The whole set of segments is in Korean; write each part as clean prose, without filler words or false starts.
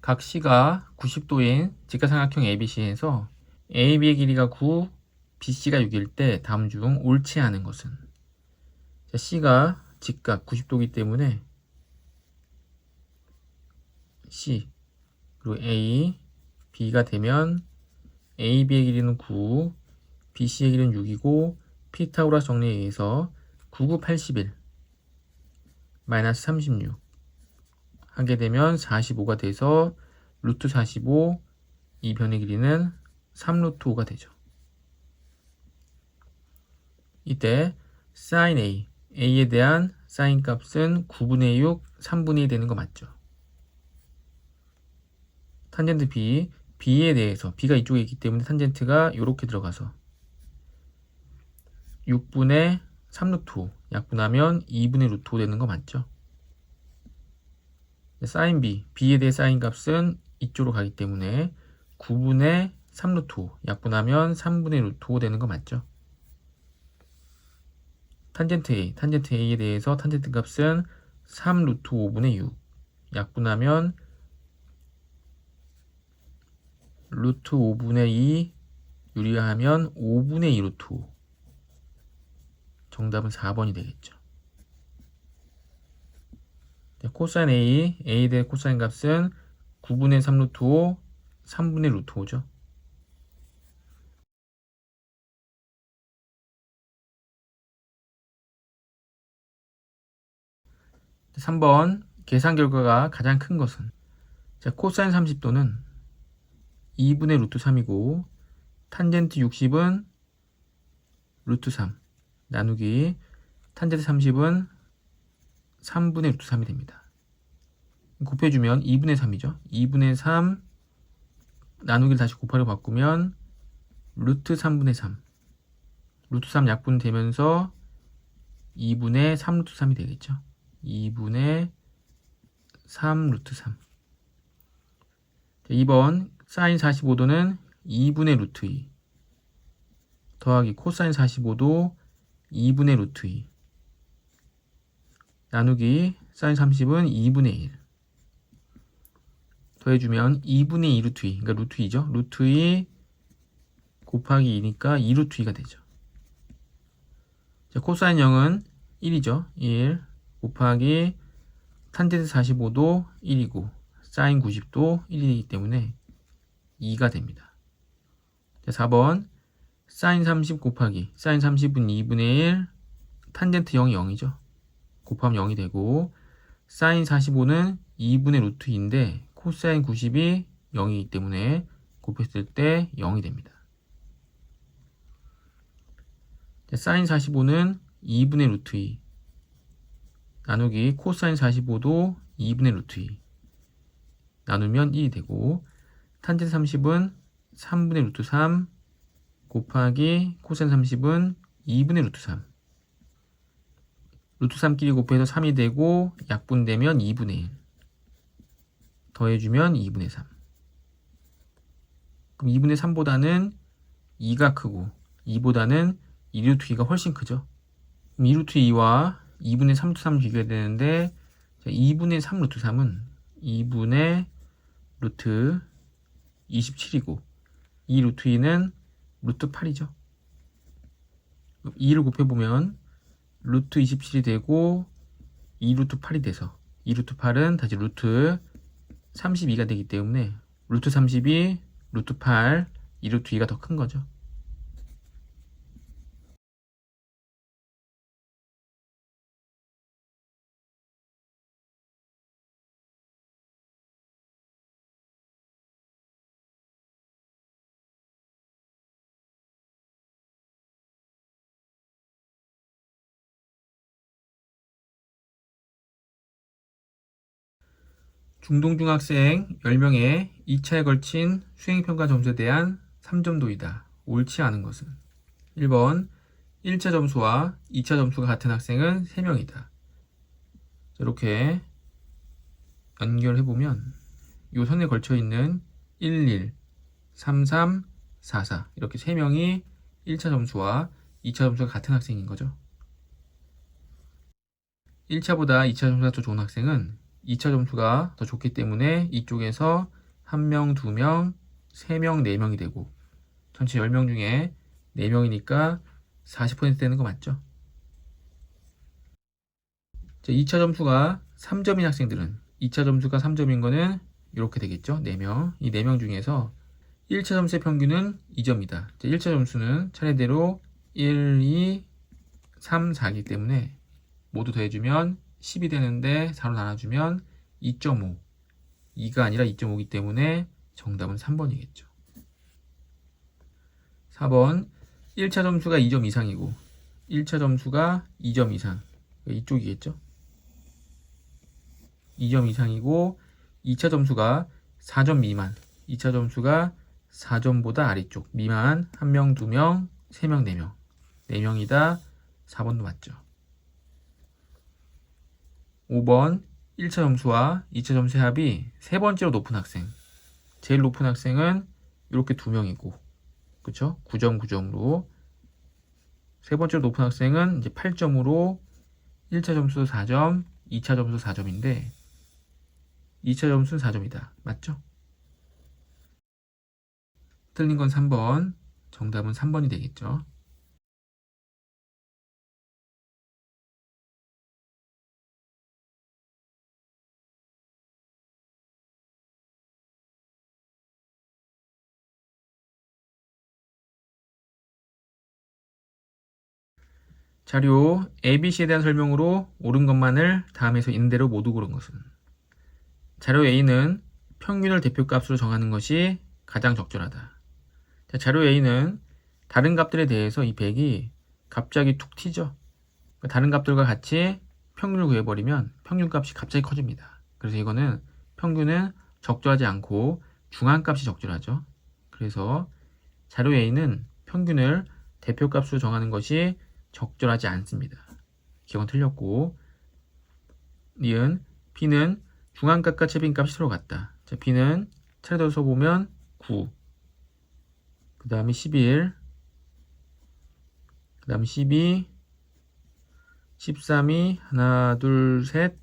각 C가 90도인 직사삼각형 ABC에서 AB의 길이가 9, BC가 6일 때 다음 중 옳지 않은 것은? 자, C가 직각 90도이기 때문에 C, 그리고 A, B가 되면 AB의 길이는 9, BC의 길이는 6이고 피타고라스 정리에 의해서 9, 9, 81 마이너스 36 하게 되면 45가 돼서 루트 45, 이 변의 길이는 3루트 5가 되죠. 이때 sin A, A에 대한 sin 값은 9분의 6, 3분의 2 되는 거 맞죠? 탄젠트 B, B에 대해서 B가 이쪽에 있기 때문에 탄젠트가 이렇게 들어가서 6분의 3루트 5 약분하면 2분의 루트 5 되는 거 맞죠? sin B, B에 대해 sin 값은 이쪽으로 가기 때문에 9분의 3루트 5 약분하면 3분의 루트 5 되는 거 맞죠? 탄젠트 A, 탄젠트 A에 대해서 탄젠트 값은 3루트 5분의 6 약분하면 루트 5분의 2 유리하면 5분의 2 루트 5. 정답은 4번이 되겠죠. 코사인 A, A 대 코사인 값은 9분의 3 루트 5, 3분의 루트 5죠. 자, 3번 계산 결과가 가장 큰 것은? 자, 코사인 30도는 2분의 루트 3이고 탄젠트 60은 루트 3 나누기 탄젠트 30은 3분의 루트 3이 됩니다. 곱해주면 2분의 3이죠. 2분의 3 나누기를 다시 곱하기로 바꾸면 루트 3분의 3 루트 3 약분되면서 2분의 3 루트 3이 되겠죠. 2분의 3 루트 3. 2번 사인 45도는 2분의 루트 2 더하기 코사인 45도 2분의 루트 2 나누기 사인 30은 2분의 1 더해주면 2분의 2 루트 2 그러니까 루트 2죠. 루트 2 곱하기 2니까 2 루트 2가 되죠. 자, 코사인 0은 1이죠. 1 곱하기 탄젠트 45도 1이고 사인 90도 1이기 때문에 2가 됩니다. 자, 4번 사인 30 곱하기 사인 30은 2분의 1 탄젠트 0이 0이죠. 곱하면 0이 되고 사인 45는 2분의 루트 2인데 코사인 90이 0이기 때문에 곱했을 때 0이 됩니다. 자, 사인 45는 2분의 루트 2 나누기 코사인 45도 2분의 루트 2 나누면 1이 되고 탄젠트 30은 3분의 루트 3 곱하기 코사인 30은 2분의 루트 3 루트 3끼리 곱해서 3이 되고 약분되면 2분의 1 더해주면 2분의 3 그럼 2분의 3보다는 2가 크고 2보다는 2루트 2가 훨씬 크죠. 그럼 2루트 2와 2분의 3루트 3 비교해야 되는데 2분의 3 루트 3은 2분의 루트 27이고 2 루트 2는 루트 8이죠. 2를 곱해보면 루트 27이 되고 2 루트 8이 돼서 2 루트 8은 다시 루트 32가 되기 때문에 루트 32, 루트 8, 2 루트 2가 더 큰 거죠. 중동중학생 10명의 2차에 걸친 수행평가 점수에 대한 3점도이다. 옳지 않은 것은? 1번 1차 점수와 2차 점수가 같은 학생은 3명이다. 이렇게 연결해보면 이 선에 걸쳐있는 11, 33, 44 이렇게 3명이 1차 점수와 2차 점수가 같은 학생인 거죠. 1차보다 2차 점수가 더 좋은 학생은 2차 점수가 더 좋기 때문에 이쪽에서 1명, 2명, 3명, 4명이 되고 전체 10명 중에 4명이니까 40% 되는 거 맞죠? 자, 2차 점수가 3점인 학생들은 2차 점수가 3점인 거는 이렇게 되겠죠? 4명. 이 4명 중에서 1차 점수의 평균은 2점이다. 자, 1차 점수는 차례대로 1, 2, 3, 4이기 때문에 모두 더해주면 10이 되는데 4로 나눠주면 2.5. 2가 아니라 2.5이기 때문에 정답은 3번이겠죠. 4번 1차 점수가 2점 이상이고 1차 점수가 2점 이상 이쪽이겠죠. 2점 이상이고 2차 점수가 4점 미만 2차 점수가 4점보다 아래쪽 미만 1명, 2명, 3명, 4명 4명이다. 4번도 맞죠. 5번 1차 점수와 2차 점수의 합이 세 번째로 높은 학생 제일 높은 학생은 이렇게 2명이고 그쵸? 9점 9점으로 세 번째로 높은 학생은 이제 8점으로 1차 점수 4점 2차 점수 4점인데 2차 점수는 4점이다. 맞죠? 틀린 건 3번. 정답은 3번이 되겠죠. 자료 ABC에 대한 설명으로 옳은 것만을 다음에서 있는 대로 모두 고른 것은 자료 A는 평균을 대표값으로 정하는 것이 가장 적절하다. 자, 자료 A는 다른 값들에 대해서 이 100이 갑자기 툭 튀죠. 다른 값들과 같이 평균을 구해버리면 평균값이 갑자기 커집니다. 그래서 이거는 평균은 적절하지 않고 중앙값이 적절하죠. 그래서 자료 A는 평균을 대표값으로 정하는 것이 적절하지 않습니다. 기억은 틀렸고 니은 B는 중앙값과 최빈값이 서로 같다. 자, B는 차례대로 써보면 9, 그 다음에 11, 그 다음에 12, 13이 하나, 둘, 셋,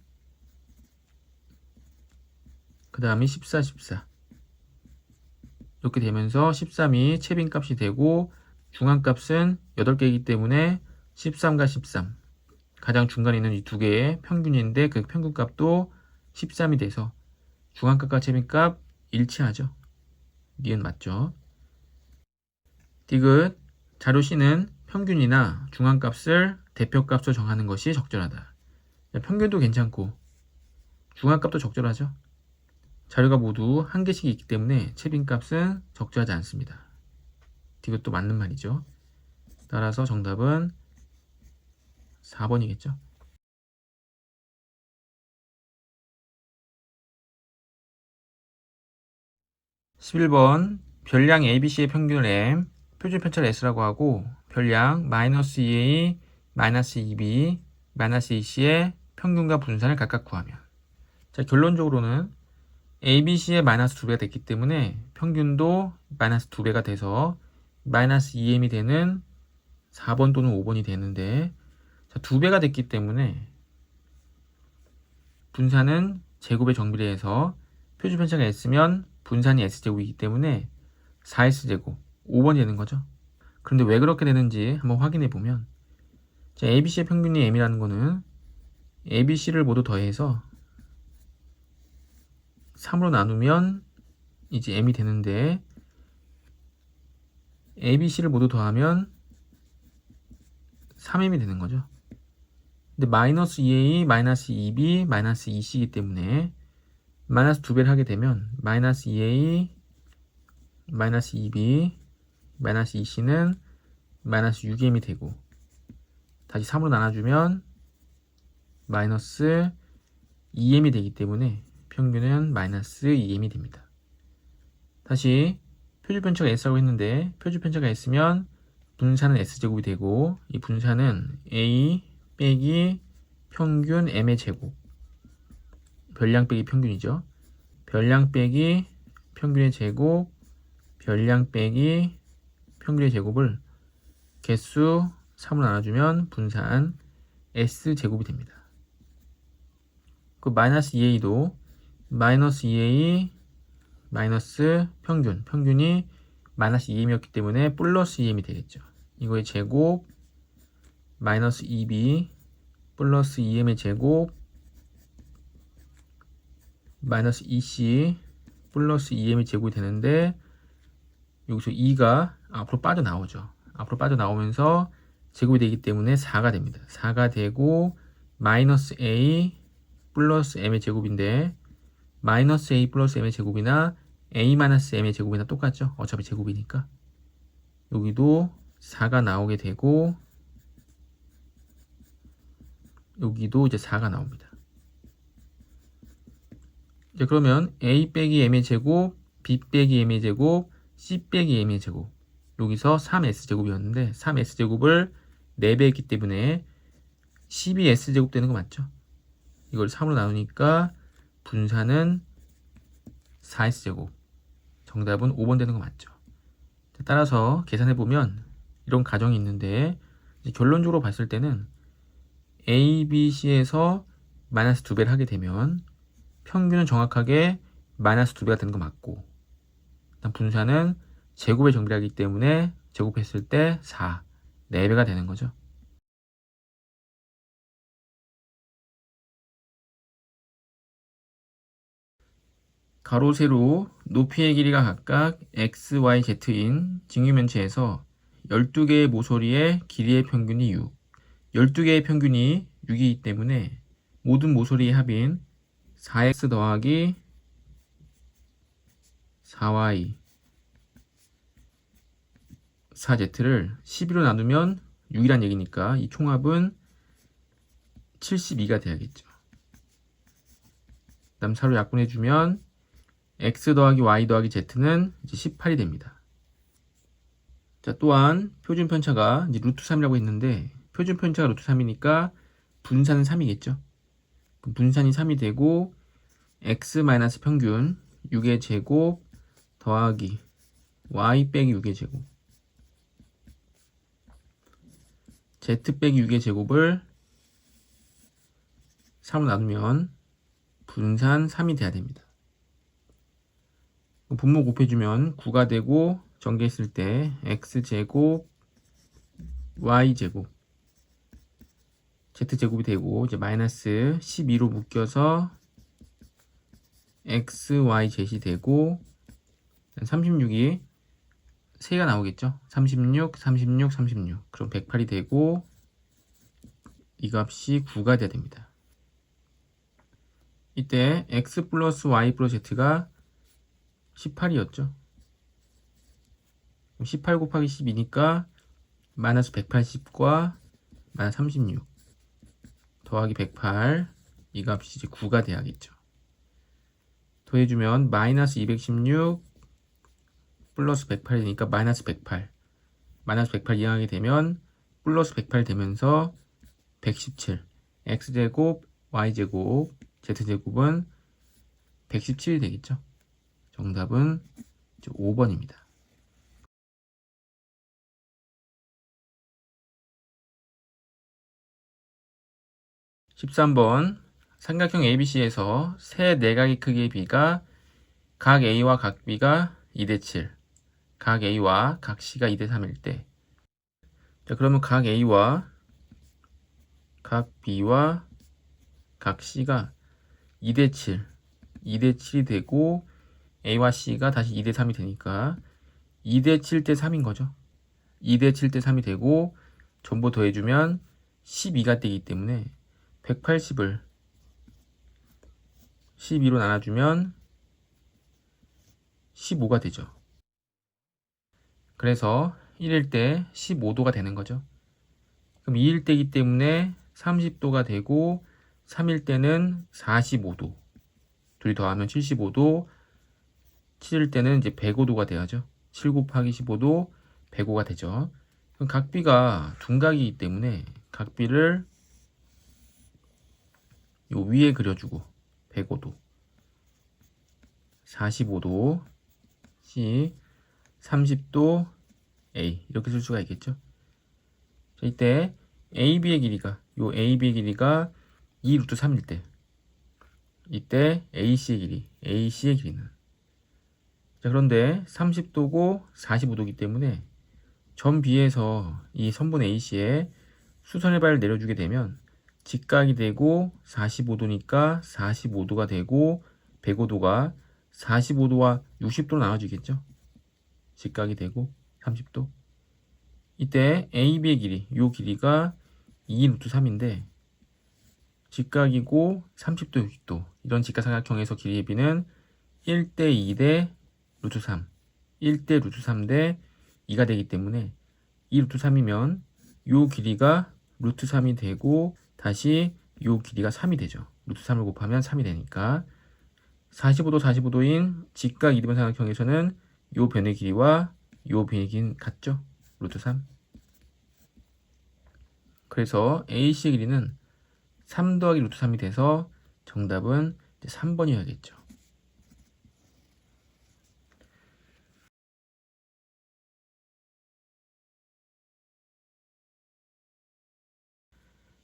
그 다음에 14, 14 이렇게 되면서 13이 최빈값이 되고 중앙값은 8개이기 때문에 13과 13 가장 중간에 있는 이 두 개의 평균인데 그 평균값도 13이 돼서 중앙값과 최빈값 일치하죠. 니은 맞죠? 디귿 자료 C는 평균이나 중앙값을 대표값으로 정하는 것이 적절하다. 평균도 괜찮고 중앙값도 적절하죠. 자료가 모두 한 개씩 있기 때문에 최빈값은 적절하지 않습니다. 디귿도 맞는 말이죠. 따라서 정답은 4번이겠죠. 11번 별량 ABC의 평균을 M, 표준 편차를 S라고 하고 별량 -2A, -2B, -2C의 평균과 분산을 각각 구하면 자, 결론적으로는 ABC의 -2배가 됐기 때문에 평균도 -2배가 돼서 -2M이 되는 4번 또는 5번이 되는데 자, 2배가 됐기 때문에 분산은 제곱의 정비례해서 표준 편차가 S면 분산이 S제곱이기 때문에 4S제곱 5번이 되는 거죠. 그런데 왜 그렇게 되는지 한번 확인해 보면 자, ABC의 평균이 M이라는 거는 ABC를 모두 더해서 3으로 나누면 이제 M이 되는데 ABC를 모두 더하면 3M이 되는 거죠. 근데 -2A, -2B, -2C이기 때문에 -2배를 하게 되면 -2A, -2B, -2C는 -6M이 되고 다시 3으로 나눠주면 -2M이 되기 때문에 평균은 -2M이 됩니다. 다시 표준편차가 S라고 했는데 표준편차가 S면 분산은 S제곱이 되고 이 분산은 A 빼기 평균 M의 제곱 별량 빼기 평균이죠. 별량 빼기 평균의 제곱 별량 빼기 평균의 제곱을 개수 3으로 나눠주면 분산 S제곱이 됩니다. 그 마이너스 2a도 마이너스 2a 마이너스 평균이 마이너스 2m이었기 때문에 플러스 2m이 되겠죠. 이거의 제곱 마이너스 2b 플러스 2m의 제곱 마이너스 2c 플러스 2m의 제곱이 되는데 여기서 2가 앞으로 빠져나오죠. 앞으로 빠져나오면서 제곱이 되기 때문에 4가 됩니다. 4가 되고 마이너스 a 플러스 m의 제곱인데 마이너스 a 플러스 m의 제곱이나 a 마이너스 m의 제곱이나 똑같죠. 어차피 제곱이니까. 여기도 4가 나오게 되고 여기도 이제 4가 나옵니다. 이제 그러면 a 빼기 m의 제곱, b 빼기 m의 제곱, c 빼기 m의 제곱. 여기서 3s제곱이었는데 3s제곱을 4배 했기 때문에 12s제곱 되는 거 맞죠? 이걸 3으로 나누니까 분산은 4s제곱. 정답은 5번 되는 거 맞죠? 따라서 계산해보면 이런 가정이 있는데 결론적으로 봤을 때는 A, B, C에서 마이너스 2배를 하게 되면 평균은 정확하게 마이너스 2배가 되는 거 맞고 일단 분산은 제곱의 정비하기 때문에 제곱했을 때 4, 4배가 되는 거죠. 가로, 세로, 높이의 길이가 각각 x, y, z인 직육면체에서 12개의 모서리의 길이의 평균이 6. 12개의 평균이 6이기 때문에 모든 모서리의 합인 4x 더하기 4y 4z를 12로 나누면 6이란 얘기니까 이 총합은 72가 돼야겠죠. 그 다음 사로 약분해주면 x 더하기 y 더하기 z는 이제 18이 됩니다. 자, 또한 표준 편차가 이제 루트 3이라고 했는데 표준 편차가 루트 3이니까 분산은 3이겠죠. 분산이 3이 되고 x 마이너스 평균 6의 제곱 더하기 y 빼기 6의 제곱 z 빼기 6의 제곱을 3으로 나누면 분산 3이 돼야 됩니다. 분모 곱해주면 9가 되고 전개했을 때 x제곱 y제곱 z제곱이 되고 이제 마이너스 12로 묶여서 xyz이 되고 36이 3가 나오겠죠. 36, 36, 36 그럼 108이 되고 이 값이 9가 돼야 됩니다. 이때 x 플러스 y 플러스 z가 18이었죠. 18 곱하기 12니까 마이너스 180과 마이너스 36 더하기 108 이 값이 이제 9가 돼야겠죠. 더해주면 마이너스 216 플러스 108이니까 마이너스 108 마이너스 108 이항하게 되면 플러스 108 되면서 117 x제곱 y제곱 z제곱은 117이 되겠죠. 정답은 5번입니다. 13번 삼각형 ABC에서 세 내각의 크기의 B가 각 A와 각 B가 2대 7, 각 A와 각 C가 2대 3일 때 자, 그러면 각 A와 각 B와 각 C가 2대 7, 2대 7이 되고 A와 C가 다시 2대 3이 되니까 2대 7대 3인 거죠. 2대 7대 3이 되고 전부 더해주면 12가 되기 때문에 180을 12로 나눠주면 15가 되죠. 그래서 1일 때 15도가 되는 거죠. 그럼 2일 때이기 때문에 30도가 되고 3일 때는 45도. 둘이 더하면 75도. 7일 때는 이제 105도가 돼야죠. 7 곱하기 15도 105가 되죠. 그럼 각 B가 둔각이기 때문에 각 B를 요 위에 그려주고 105도 45도 C 30도 A 이렇게 쓸 수가 있겠죠. 자, 이때 AB의 길이가 요 AB의 길이가 2 루트 3일 때 이때 AC의 길이는. 자, 그런데 30도고 45도이기 때문에 점 B에서 이 선분 AC에 수선의 발을 내려주게 되면 직각이 되고 45도니까 45도가 되고 105도가 45도와 60도로 나눠지겠죠. 직각이 되고 30도. 이때 AB의 길이, 요 길이가 2 루트 3인데 직각이고 30도, 60도 이런 직각삼각형에서 길이의 B는 1대 2대 루트 3 1대 루트 3대 2가 되기 때문에 2 루트 3이면 요 길이가 루트 3이 되고 다시 요 길이가 3이 되죠. 루트 3을 곱하면 3이 되니까 45도 45도인 직각 이등변 삼각형에서는 요 변의 길이와 요 변의 길이는 같죠. 루트 3. 그래서 AC의 길이는 3 더하기 루트 3이 돼서 정답은 3번이어야겠죠.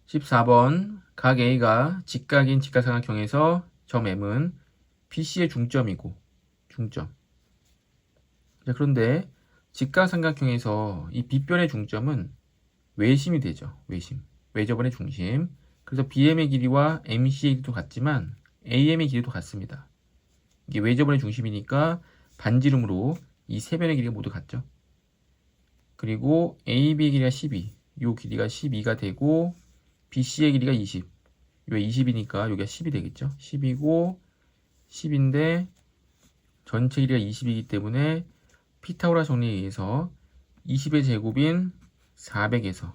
14번 각 A가 직각인 직각삼각형에서 점 M은 BC의 중점이고 중점. 자, 그런데 직각삼각형에서 이 B변의 중점은 외심이 되죠. 외심. 외접원의 중심. 그래서 BM의 길이와 MC의 길이도 같지만 AM의 길이도 같습니다. 이게 외접원의 중심이니까 반지름으로 이 세 변의 길이가 모두 같죠. 그리고 AB의 길이가 12, 요 길이가 12가 되고 BC의 길이가 20. 요 20이니까 여기가 10이 되겠죠. 10이고 10인데 전체 길이가 20이기 때문에 피타고라스 정리에 의해서 20의 제곱인 400에서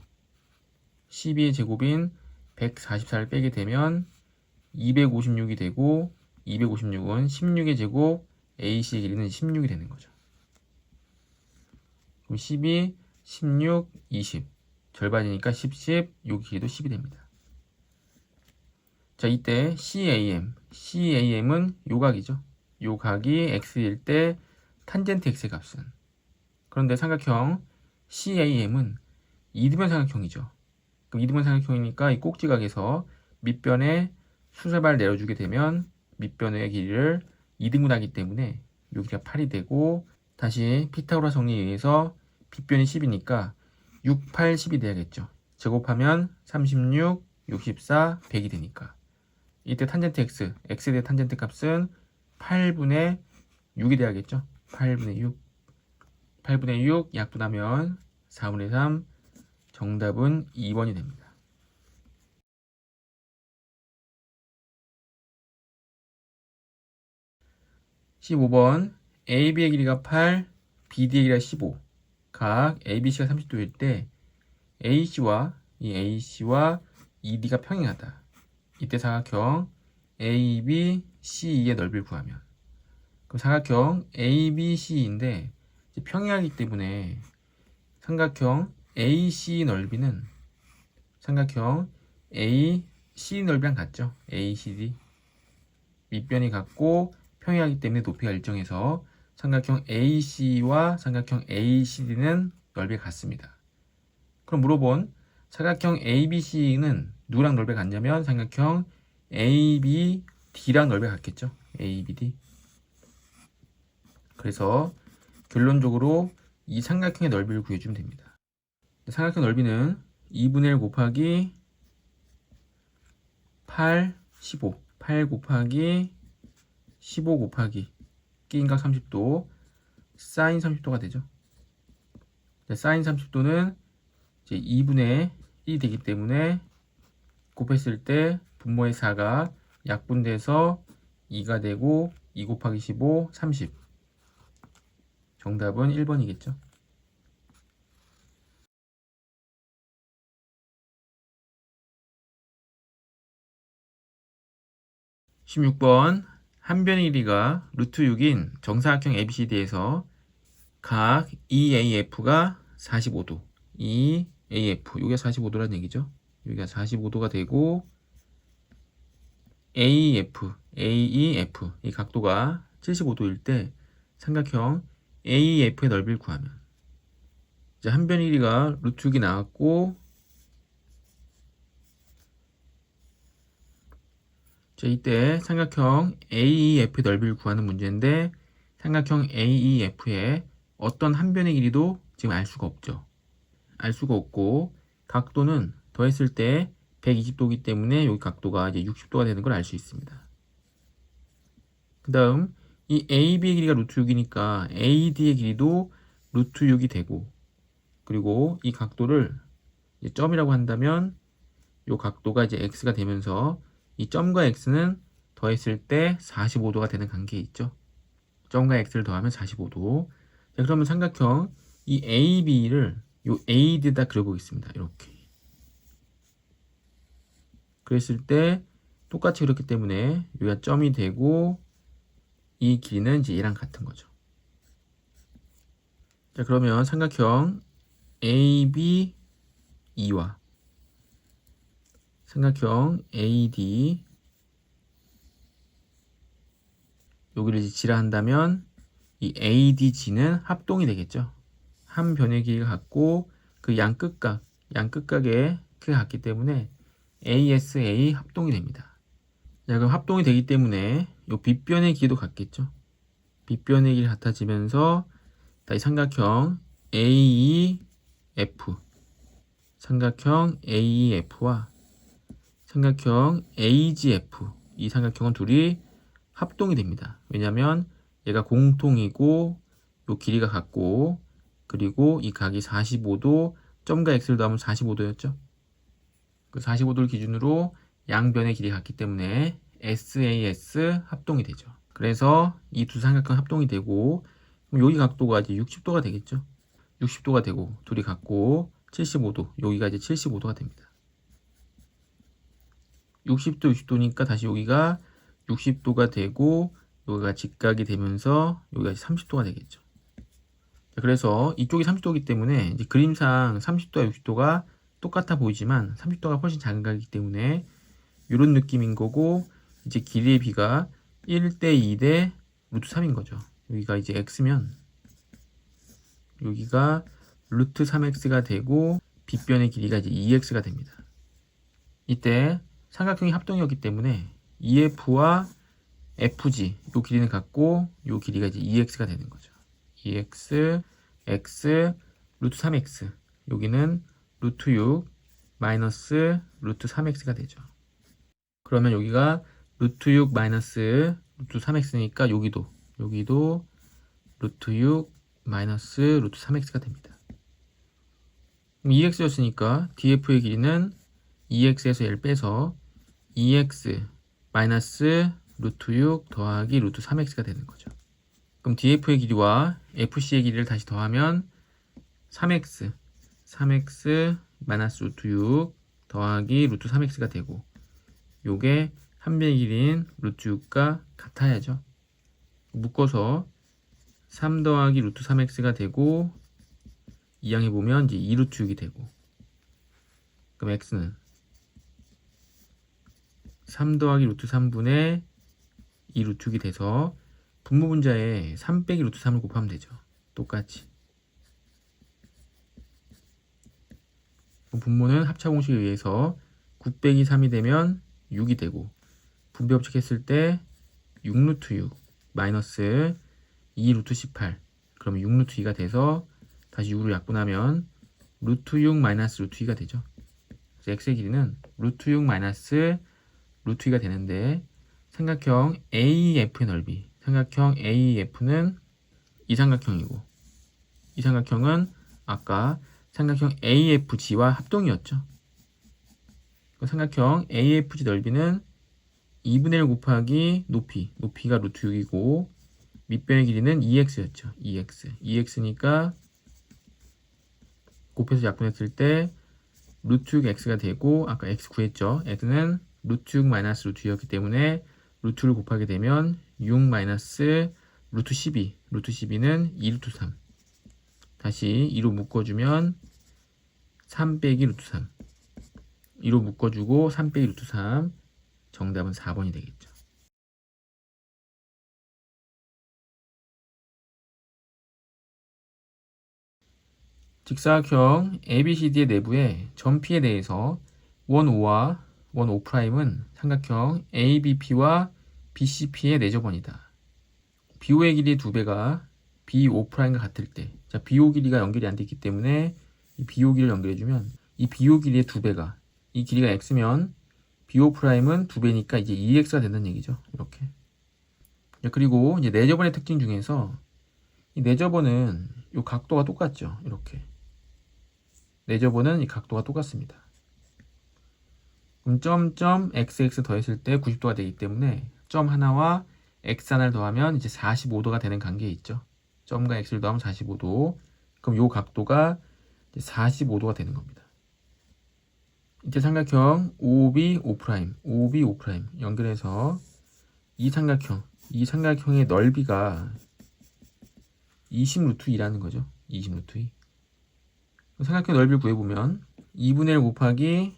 12의 제곱인 144를 빼게 되면 256이 되고 256은 16의 제곱 AC의 길이는 16이 되는 거죠. 그럼 12, 16, 20 절반이니까 10, 10 요 길이도 10이 됩니다. 자, 이때 CAM은 요 각이죠. 요 각이 x일 때 탄젠트 x의 값은. 그런데 삼각형 CAM은 이등변 삼각형이죠. 그럼 이등변 삼각형이니까 이 꼭지각에서 밑변에 수세발을 내려주게 되면 밑변의 길이를 2등분하기 때문에 요 길이가 8이 되고 다시 피타고라스 정리에 의해서 빗변이 10이니까 6, 8, 10이 돼야겠죠. 제곱하면 36, 64, 100이 되니까 이때 탄젠트 x에 대해 탄젠트 값은 8분의 6이 돼야겠죠. 8분의 6 8분의 6 약분하면 4분의 3 정답은 2번이 됩니다. 15번 AB의 길이가 8, BD의 길이가 15 각 ABC가 30도일 때 AC와 ED가 평행하다. 이때 사각형 ABC의 넓이를 구하면 그럼 사각형 ABC인데 평행하기 때문에 삼각형 AC 넓이는 삼각형 AC 넓이랑 같죠. ACD 밑변이 같고 평행하기 때문에 높이가 일정해서 삼각형 AC와 삼각형 ACD는 넓이가 같습니다. 그럼 물어본 삼각형 ABC는 누구랑 넓이가 같냐면 삼각형 ABD랑 넓이가 같겠죠. ABD. 그래서 결론적으로 이 삼각형의 넓이를 구해주면 됩니다. 삼각형 넓이는 2분의 1 곱하기 8, 15 8 곱하기 15 곱하기 끼인각 30도 사인 30도가 되죠. 사인 30도는 이제 2분의 1이 되기 때문에 곱했을 때 분모의 4가 약분돼서 2가 되고 2 곱하기 15, 30 정답은 1번이겠죠. 16번 한 변의 길이가 루트 6인 정사각형 ABCD에서 각 EAF가 45도 EAF 이게 45도라는 얘기죠. 여기가 45도가 되고 AEF 이 각도가 75도일 때 삼각형 AEF의 넓이를 구하면 이제 한 변의 길이가 루트 6이 나왔고 자, 이때 삼각형 AEF의 넓이를 구하는 문제인데 삼각형 AEF의 어떤 한 변의 길이도 지금 알 수가 없죠. 알 수가 없고 각도는 더했을 때 120도이기 때문에 여기 각도가 이제 60도가 되는 걸 알 수 있습니다. 그 다음 이 AB의 길이가 루트 6이니까 AD의 길이도 루트 6이 되고 그리고 이 각도를 이제 점이라고 한다면 이 각도가 이제 x가 되면서 이 점과 x는 더했을 때 45도가 되는 관계에 있죠. 점과 x를 더하면 45도. 자, 그러면 삼각형 이 AB를 이 AD에다 그려보겠습니다. 이렇게. 그랬을 때 똑같이 그렇기 때문에 여기가 점이 되고 이 길이는 이제 얘랑 같은 거죠. 자, 그러면 삼각형 ABE와 삼각형 AD 여기를 이제 지라한다면 이 ADG는 합동이 되겠죠. 한 변의 길이가 같고 그 양끝각의 크기가 같기 때문에 ASA 합동이 됩니다. 자, 그럼 합동이 되기 때문에 이 빗변의 길이도 같겠죠. 빗변의 길이 같아지면서 다시 삼각형 AEF 삼각형 AEF와 삼각형 AGF 이 삼각형은 둘이 합동이 됩니다. 왜냐하면 얘가 공통이고 요 길이가 같고 그리고 이 각이 45도 점과 x를 더하면 45도였죠. 그 45도를 기준으로 양변의 길이가 같기 때문에 SAS 합동이 되죠. 그래서 이 두 삼각형 합동이 되고 그럼 여기 각도가 이제 60도가 되겠죠. 60도가 되고 둘이 같고 75도 여기가 이제 75도가 됩니다. 60도 60도니까 다시 여기가 60도가 되고 여기가 직각이 되면서 여기가 30도가 되겠죠. 그래서 이쪽이 30도이기 때문에 이제 그림상 30도와 60도가 똑같아 보이지만 30도가 훨씬 작은 각이기 때문에 이런 느낌인 거고 이제 길이의 비가 1대 2대 루트 3인 거죠. 여기가 이제 x면 여기가 루트 3x가 되고 빗변의 길이가 이제 2x가 됩니다. 이때 삼각형이 합동이었기 때문에 EF와 FG 요 길이는 같고 요 길이가 이제 2x가 되는 거죠. 2x x 루트 3x 여기는 루트 6 마이너스 루트 3x가 되죠. 그러면 여기가 루트 6 마이너스 루트 3x니까 여기도 루트 6 마이너스 루트 3x가 됩니다. 그럼 2x였으니까 df의 길이는 2x에서 얘를 빼서 2x 마이너스 루트 6 더하기 루트 3x가 되는 거죠. 그럼 df의 길이와 fc의 길이를 다시 더하면 3x 마이너스 루트 6 더하기 루트 3x가 되고 요게 한 변의 길이인 루트 6과 같아야죠. 묶어서 3 더하기 루트 3x가 되고 이항에 보면 이제 2 루트 6이 되고 그럼 x는 3 더하기 루트 3분의 2 루트 6이 돼서 분모 분자에 3 빼기 루트 3을 곱하면 되죠. 똑같이. 분모는 합차 공식에 의해서 9 빼기 3이 되면 6이 되고 분배 법칙했을 때 6 루트 6 마이너스 2 루트 18 그러면 6 루트 2가 돼서 다시 6으로 약분하면 루트 6 마이너스 루트 2가 되죠. 그래서 x의 길이는 루트 6 마이너스 루트 2가 되는데 삼각형 AEF의 넓이 삼각형 AEF는 이 삼각형이고 이 삼각형은 아까 삼각형 AFG와 합동이었죠. 그 삼각형 AFG 넓이는 2분의 1 곱하기 높이가 루트 6이고 밑변의 길이는 2x였죠. 2x니까 곱해서 약분했을 때 루트 6x가 되고 아까 x 구했죠. x는 루트 6 마이너스 루트 2였기 때문에 루트를 곱하게 되면 6 마이너스 루트 12 루트 12는 2 루트 3 다시 2로 묶어주면 3 빼기 루트 3 2로 묶어주고 3 빼기 루트 3 정답은 4번이 되겠죠. 직사각형 ABCD의 내부의 점 P에 대해서 원 O와 원 O'은 삼각형 ABP와 BCP의 내저번이다. BO의 길이 2배가 BO'과 같을 때, 자, BO 길이가 연결이 안 됐기 때문에 이 BO 길이를 연결해주면 이 BO 길이의 2배가, 이 길이가 X면 BO'은 2배니까 이제 2X가 된다는 얘기죠. 이렇게. 그리고 이제 내저번의 특징 중에서 이 내저번은 이 각도가 똑같죠. 이렇게. 내저번은 이 각도가 똑같습니다. 그럼 점점 XX 더했을 때 90도가 되기 때문에 점 하나와 X 하나를 더하면 이제 45도가 되는 관계에 있죠. 점과 X를 더하면 45도. 그럼 요 각도가 이제 45도가 되는 겁니다. 이때 삼각형 OB, O', OB, O' 연결해서 이 삼각형의 넓이가 20루트2라는 거죠. 20루트2. 삼각형 넓이를 구해보면 2분의 1 곱하기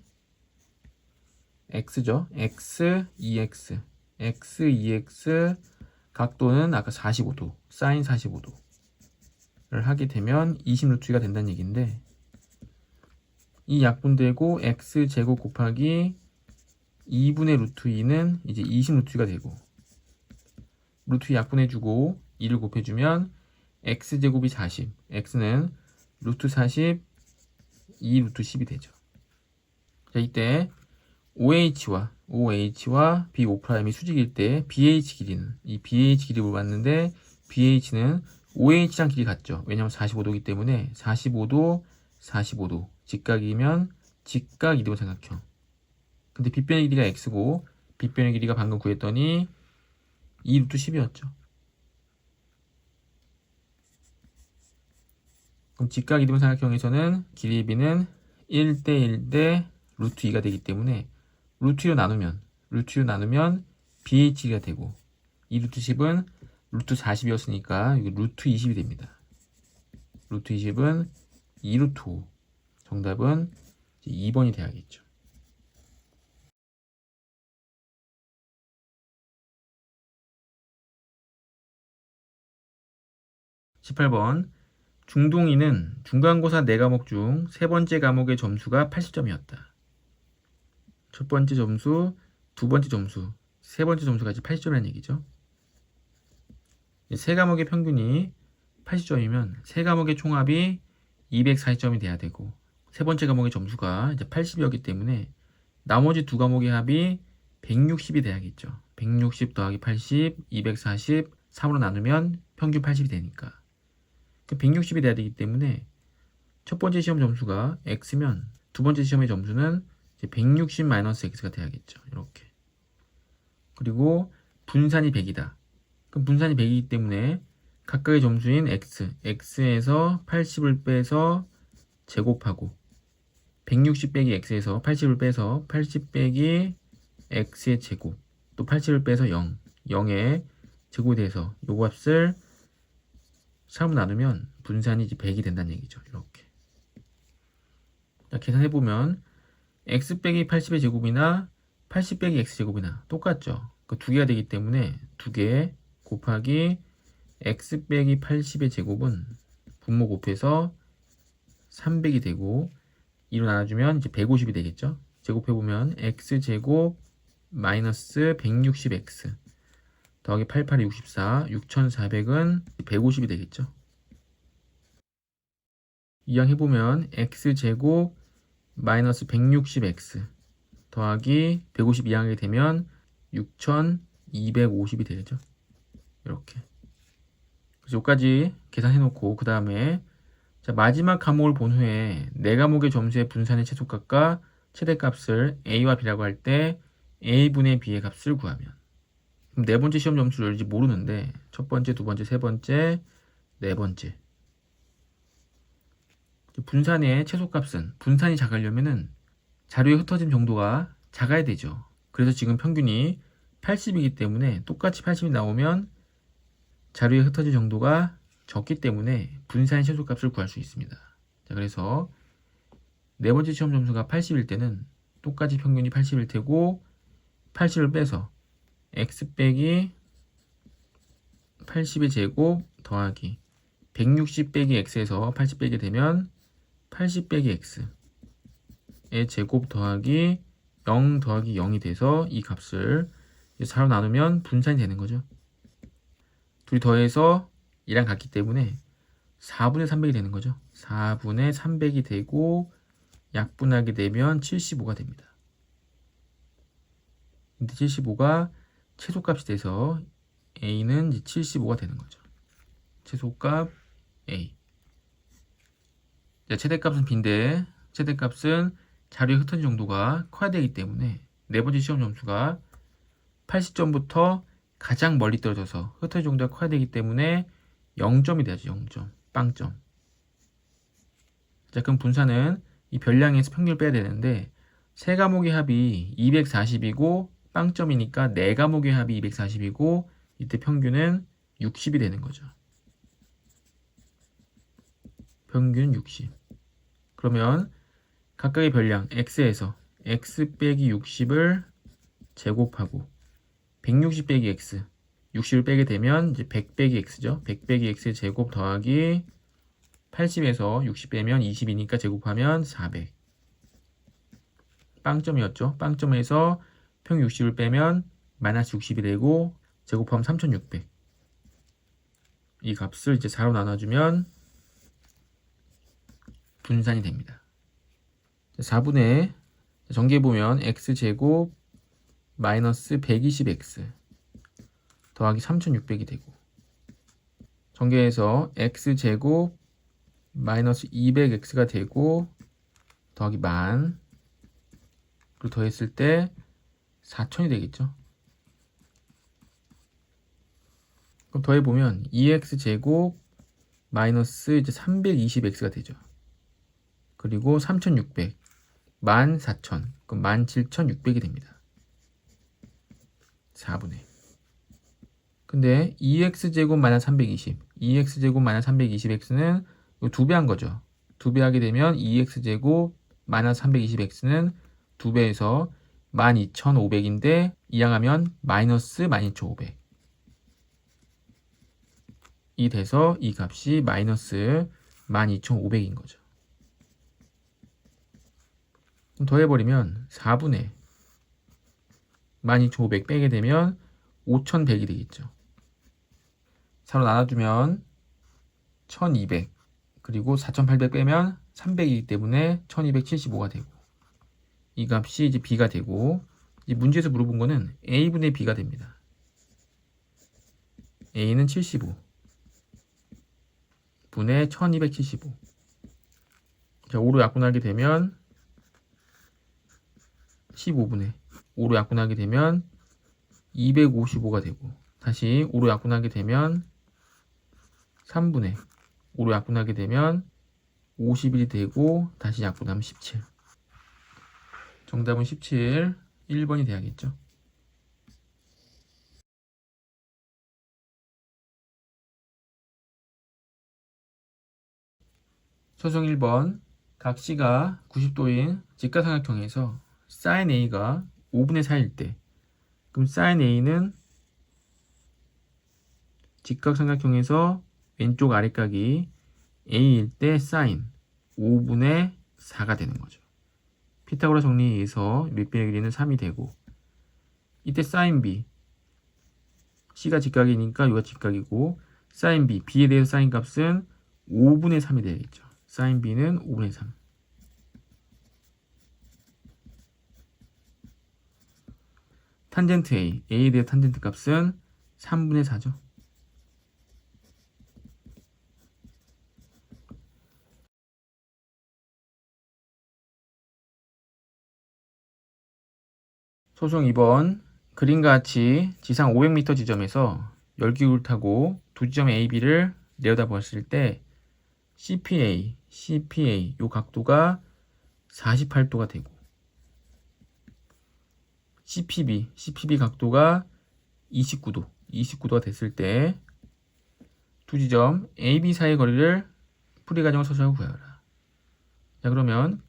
x죠. x, 2x, x, 2x 각도는 아까 45도, 사인 45도를 하게 되면 20루트가 된다는 얘기인데 이 약분되고 x제곱 곱하기 2분의 루트 2는 이제 20루트가 되고 루트 2 약분해주고 2를 곱해주면 x제곱이 40, x는 루트 40, 2 루트 10이 되죠. 자, 이때 OH와 BO'이 수직일 때 BH 길이는 이 BH 길이를 봤는데 BH는 OH랑 길이 같죠. 왜냐하면 45도이기 때문에 45도, 45도 직각이면 직각 이등분 삼각형. 근데 빗변의 길이가 X고 빗변의 길이가 방금 구했더니 2 루트 10이었죠. 그럼 직각 이등분 삼각형에서는 길이의 비는 1대 1대 루트 2가 되기 때문에 루트 2로 나누면 BH가 되고 2 루트 10은 루트 40이었으니까 여기 루트 20이 됩니다. 루트 20은 2 루트 5. 정답은 2번이 돼야겠죠. 18번 중동이는 중간고사 4과목 중 3번째 과목의 점수가 80점이었다. 첫 번째 점수, 두 번째 점수, 세 번째 점수가 이제 80점이라는 얘기죠. 세 과목의 평균이 80점이면 세 과목의 총합이 240점이 돼야 되고 세 번째 과목의 점수가 이제 80이었기 때문에 나머지 두 과목의 합이 160이 돼야겠죠. 160 더하기 80, 240, 3으로 나누면 평균 80이 되니까 160이 돼야 되기 때문에 첫 번째 시험 점수가 X면 두 번째 시험의 점수는 160-X가 돼야겠죠. 이렇게. 그리고 분산이 100이다. 그럼 분산이 100이기 때문에 각각의 점수인 X에서 80을 빼서 제곱하고 160 빼기 X에서 80을 빼서 80 빼기 X의 제곱 또 80을 빼서 0의 제곱이 돼서 요 값을 3으로 나누면 분산이 이제 100이 된다는 얘기죠. 이렇게. 자, 계산해보면 x 빼기 80의 제곱이나 80 빼기 x 제곱이나 똑같죠. 그 두 개가 되기 때문에 2개 곱하기 x 빼기 80의 제곱은 분모 곱해서 300이 되고 2로 나눠주면 이제 150이 되겠죠. 제곱해보면 x 제곱 마이너스 160x 더하기 88이 64, 6400은 150이 되겠죠. 이항해보면 x제곱 마이너스 160x 더하기 150 이항하게 되면 6250이 되겠죠. 이렇게. 그래서 여기까지 계산해놓고 그 다음에 마지막 과목을 본 후에 네 과목의 점수의 분산의 최소값과 최대값을 a와 b라고 할 때 a분의 b의 값을 구하면 그럼 네 번째 시험 점수를 이제 모르는데 첫 번째, 두 번째, 세 번째, 네 번째 분산의 최소값은 분산이 작으려면은 자료의 흩어짐 정도가 작아야 되죠. 그래서 지금 평균이 80이기 때문에 똑같이 80이 나오면 자료의 흩어짐 정도가 적기 때문에 분산의 최소값을 구할 수 있습니다. 자, 그래서 네 번째 시험 점수가 80일 때는 똑같이 평균이 80일 테고 80을 빼서 x 빼기 80의 제곱 더하기 160 빼기 x에서 80 빼게 되면 80 빼기 x의 제곱 더하기 0 더하기 0이 돼서 이 값을 4로 나누면 분산이 되는 거죠. 둘이 더해서 2랑 같기 때문에 4분의 300이 되는 거죠. 4분의 300이 되고 약분하게 되면 75가 됩니다. 근데 75가 최소값이 돼서 A는 75가 되는 거죠. 최소값 A. 자, 최대값은 B인데 최대값은 자료에 흩어진 정도가 커야 되기 때문에 네 번째 시험 점수가 80점부터 가장 멀리 떨어져서 흩어진 정도가 커야 되기 때문에 0점이 돼야죠. 0점. 빵점. 자, 그럼 분산은 이 별량에서 평균을 빼야 되는데 세 과목의 합이 240이고 빵점이니까 네 과목의 합이 240이고 이때 평균은 60이 되는 거죠. 평균 60. 그러면 각각의 별량 x에서 x 빼기 60을 제곱하고 160 빼기 x 60을 빼게 되면 이제 100 빼기 x죠. 100 빼기 x의 제곱 더하기 80에서 60 빼면 20이니까 제곱하면 400. 빵점이었죠. 빵점에서 평균 60을 빼면 마이너스 60이 되고 제곱하면 3600. 이 값을 이제 4로 나눠주면 분산이 됩니다. 4분의 전개해보면 x제곱 마이너스 120x 더하기 3600이 되고 전개해서 x제곱 마이너스 200x가 되고 더하기 만 그리고 더했을 때 4000이 되겠죠. 그럼 더해보면 2x제곱 마이너스 이제 320x가 되죠. 그리고 3600 14,000 그럼 17,600이 됩니다. 4분의 근데 2x제곱 마이너스 320 2x제곱 마이너스 320x는 2배 한 거죠. 2배 하게 되면 2x제곱 마이너스 320x는 2배에서 12,500인데 이항하면 마이너스 12,500 이 돼서 이 값이 마이너스 12,500인 거죠. 그럼 더해버리면 4분의 12,500 빼게 되면 5,100이 되겠죠. 4로 나눠주면 1,200 그리고 4,800 빼면 300이기 때문에 1,275가 되고 이 값이 이제 B가 되고 이제 문제에서 물어본 거는 A분의 B가 됩니다. A는 75 분의 1275 자, 5로 약분하게 되면 15분의 5로 약분하게 되면 255가 되고 다시 5로 약분하게 되면 3분의 5로 약분하게 되면 51이 되고 다시 약분하면 17 정답은 17 1번이 돼야겠죠. 소송 1번 각 C가 90도인 직각삼각형에서 sin A가 5분의 4일 때 그럼 sin A는 직각삼각형에서 왼쪽 아래각이 A일 때 sin 5분의 4가 되는 거죠. 피타고라 정리에 의해서 밑변의 길이는 3이 되고 이때 sin B C가 직각이니까 이거 직각이고 sin B B에 대해서 sin 값은 5분의 3이 되겠죠. sin B는 5분의 3 탄젠트 A A에 대해 탄젠트 값은 3분의 4죠. 소송 2번 그림과 같이 지상 500m 지점에서 열기구를 타고 두 지점 A, B를 내려다 보았을 때 CPA 요 각도가 48도가 되고 CPB 각도가 29도가 됐을 때 두 지점 A, B 사이의 거리를 풀이 과정을 서술하고 구하라. 자, 그러면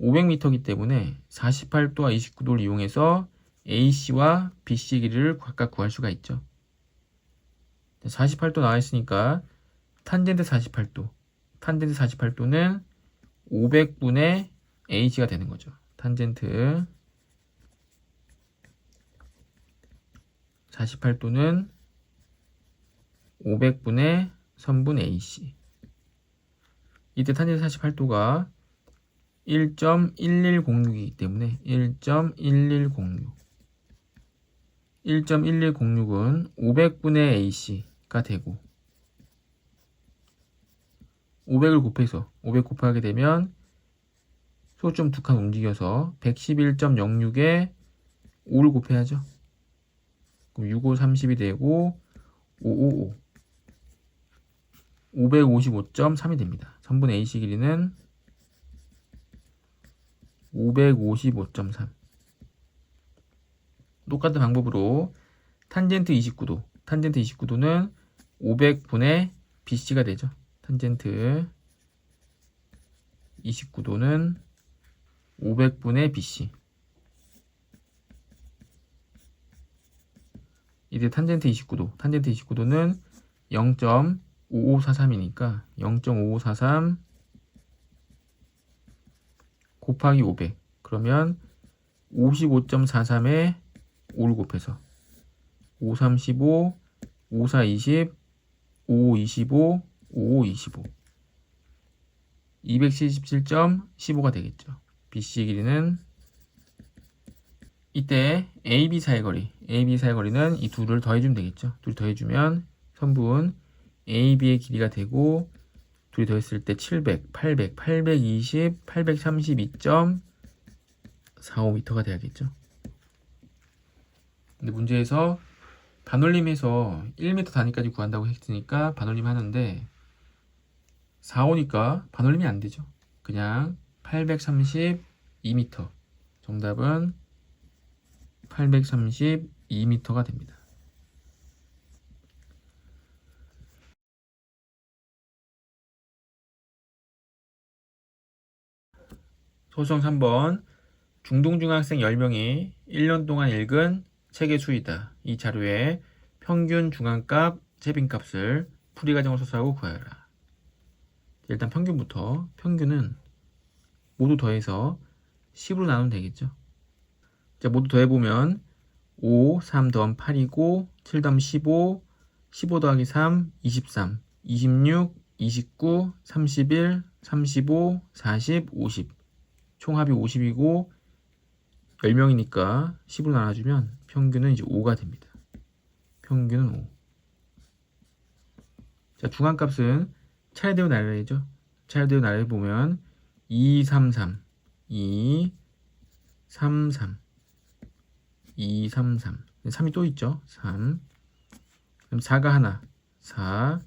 500m이기 때문에 48도와 29도를 이용해서 AC와 BC의 길이를 각각 구할 수가 있죠. 48도 나와 있으니까 탄젠트 48도는 500분의 AC가 되는 거죠. 탄젠트 48도는 500분의 선분 AC. 이때 탄젠트 48도가 1.1106이기 때문에 1.1106. 1.1106은 500분의 AC가 되고 500을 곱해서 500 곱하게 되면 소점 두 칸 움직여서 111.06에 5를 곱해야죠. 그럼 6, 5, 30이 되고 555 555.3이 됩니다. 선분 AC 길이는 555.3. 똑같은 방법으로 탄젠트 29도는 500분의 BC가 되죠. 탄젠트 29도는 500분의 BC. 이제 탄젠트 29도는 0.5543이니까 0.5543 곱하기 500. 그러면 55.43에 5를 곱해서 535, 5420, 5525, 5525 277.15가 되겠죠. BC 길이는 이때 AB 사이 거리는 이 둘을 더해주면 되겠죠. 둘 더해주면 선분 AB의 길이가 되고 둘이 더했을 때 700, 800, 820, 832.45m가 돼야겠죠. 근데 문제에서 반올림해서 1m 단위까지 구한다고 했으니까 반올림 하는데 4호니까 반올림이 안 되죠. 그냥 832m. 정답은 832m가 됩니다. 소수형 3번. 중등중학생 10명이 1년 동안 읽은 책의 수이다. 이 자료에 평균 중앙값, 채빈값을 풀이 과정을 소수하고 구하여라. 일단 평균부터. 평균은 모두 더해서 10으로 나누면 되겠죠. 자, 모두 더해보면 5, 3 더하면 8이고 7 더하면 15, 15 더하기 3, 23, 26, 29, 31, 35, 40, 50. 총합이 50이고 10명이니까 10으로 나눠주면 평균은 이제 5가 됩니다. 평균은 5. 자, 중앙값은 차례대로 나열해야죠. 차례대로 나열해보면 2, 3, 3, 2, 3, 3, 2, 3, 3. 3이 또 있죠. 3. 그럼 4가 하나. 4.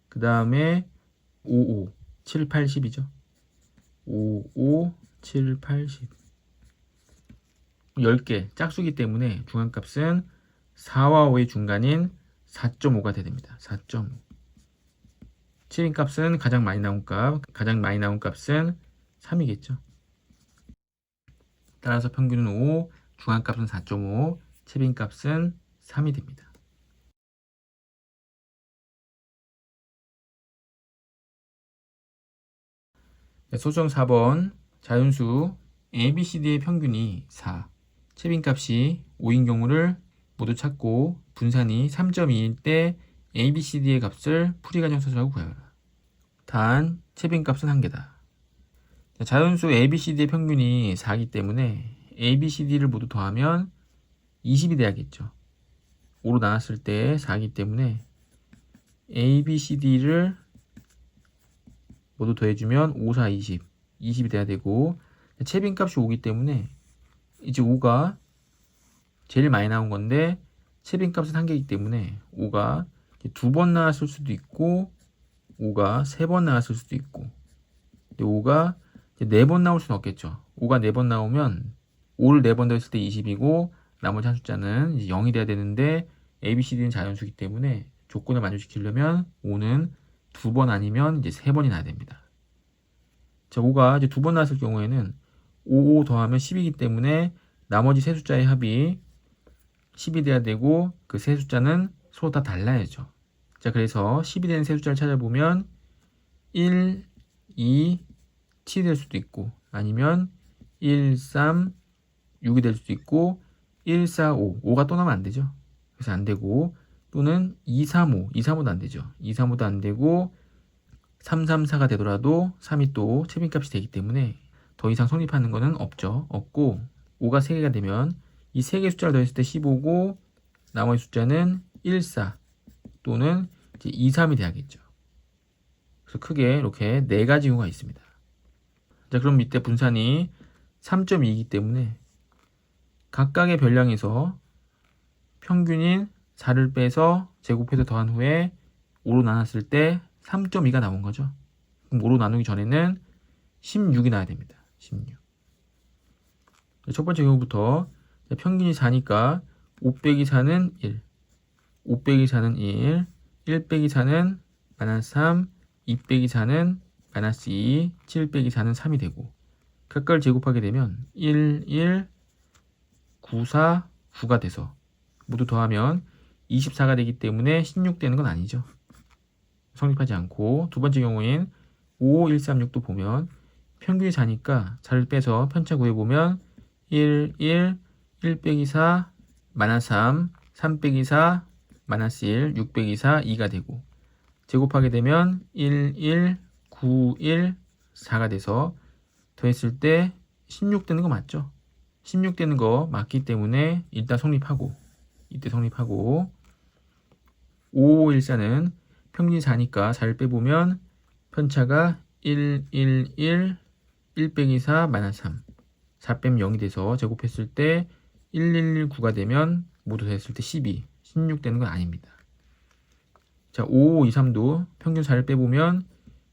그 다음에 5, 5. 7, 8, 10이죠. 5, 5, 7, 8, 10. 10개 짝수기 때문에 중앙값은 4와 5의 중간인 4.5가 됩니다. 4.5. 채빈값은 가장 많이 나온 값은 3이겠죠. 따라서 평균은 5, 중앙값은 4.5, 채빈값은 3이 됩니다. 소수형 4번. 자연수 ABCD의 평균이 4, 채빈값이 5인 경우를 모두 찾고 분산이 3.2일 때 ABCD의 값을 풀이과정 소수하고 구하여라. 단 채빈값은 1개다. 자연수 ABCD의 평균이 4이기 때문에 ABCD를 모두 더하면 20이 돼야겠죠. 5로 나눴을 때 4이기 때문에 ABCD를 모두 더해주면 5, 4, 20. 20이 돼야 되고 채빈값이 5이기 때문에 이제 5가 제일 많이 나온 건데 채빈값은 1개이기 때문에 5가 2번 나왔을 수도 있고 5가 3번 나왔을 수도 있고 근데 5가 4번 나올 수는 없겠죠. 5가 4번 나오면 5를 4번 더했을 때 20이고 나머지 한 숫자는 이제 0이 돼야 되는데 ABCD는 자연수이기 때문에 조건을 만족시키려면 5는 2번 아니면 이제 3번이 나야 됩니다. 자, 5가 이제 2번 나왔을 경우에는 5, 5 더하면 10이기 때문에 나머지 세 숫자의 합이 10이 돼야 되고 그 세 숫자는 서로 다 달라야죠. 자, 그래서 10이 되는 세 숫자를 찾아보면 1, 2, 7이 될 수도 있고 아니면 1, 3, 6이 될 수도 있고 1, 4, 5. 5가 또 나오면 안 되죠. 그래서 안 되고, 또는 235, 235도 안 되죠. 235도 안 되고 334가 되더라도 3이 또 최빈값이 되기 때문에 더 이상 성립하는 거는 없고 5가 3개가 되면 이 3개의 숫자를 더했을 때 15고 나머지 숫자는 1, 4 또는 이제 2, 3이 돼야겠죠. 그래서 크게 이렇게 4가지 경우가 있습니다. 자, 그럼 이때 분산이 3.2이기 때문에 각각의 별량에서 평균인 4를 빼서 제곱해서 더한 후에 5로 나눴을 때 3.2가 나온 거죠. 그럼 5로 나누기 전에는 16이 나야 됩니다. 16. 첫 번째 경우부터 평균이 4니까 5 빼기 4는 1, 5 빼기 4는 1 빼기 4는 마이너스 3, 2 빼기 4는 마이너스 2, 7 빼기 4는 3이 되고 각각을 제곱하게 되면 1, 1, 9, 4, 9가 돼서 모두 더하면 24가 되기 때문에 16 되는 건 아니죠. 성립하지 않고 두 번째 경우인 5, 1, 3, 6도 보면 평균이 4니까 4를 빼서 편차 구해보면 1, 1, 1 빼기 4, 마이너스 3, 3 빼기 4, 마이너스 1, 6 빼기 4, 2가 되고 제곱하게 되면 1, 1, 9, 1, 4가 돼서 더했을 때 16 되는 거 맞죠? 16 되는 거 맞기 때문에 일단 성립하고 이때 성립하고 5, 1, 4는 평균이 4니까 4를 빼보면 편차가 1, 1, 1, 1 빼기 4, 마이너스 3 4 빼면 0이 돼서 제곱했을 때 1, 1, 1, 9가 되면 모두 더했을 때 12, 16 되는 건 아닙니다. 자, 5, 2, 3도 평균 4를 빼보면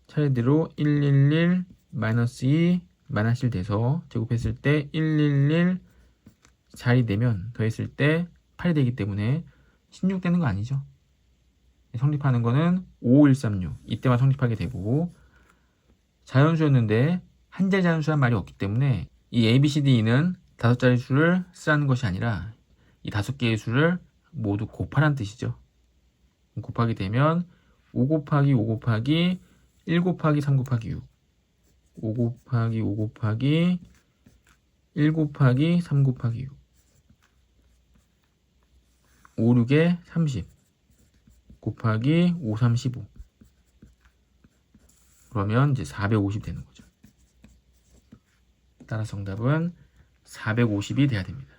차례대로 1, 1, 1, 마이너스 2, 마이너스 1 돼서 제곱했을 때 1, 1, 1, 4이 되면 더했을 때 8이 되기 때문에 16 되는 거 아니죠. 성립하는 거는 5, 1, 3, 6 이때만 성립하게 되고 자연수였는데 한 자리 자연수란 말이 없기 때문에 이 A, B, C, D는 5자리 수를 쓰라는 것이 아니라 이 5개의 수를 모두 곱하라는 뜻이죠. 곱하게 되면 5 곱하기 5 곱하기 1 곱하기 3 곱하기 6 5 곱하기 5 곱하기 1 곱하기 3 곱하기 6 5, 6에 30 곱하기 5, 3, 15 그러면 이제 450 되는 거죠. 따라서 정답은 450이 돼야 됩니다.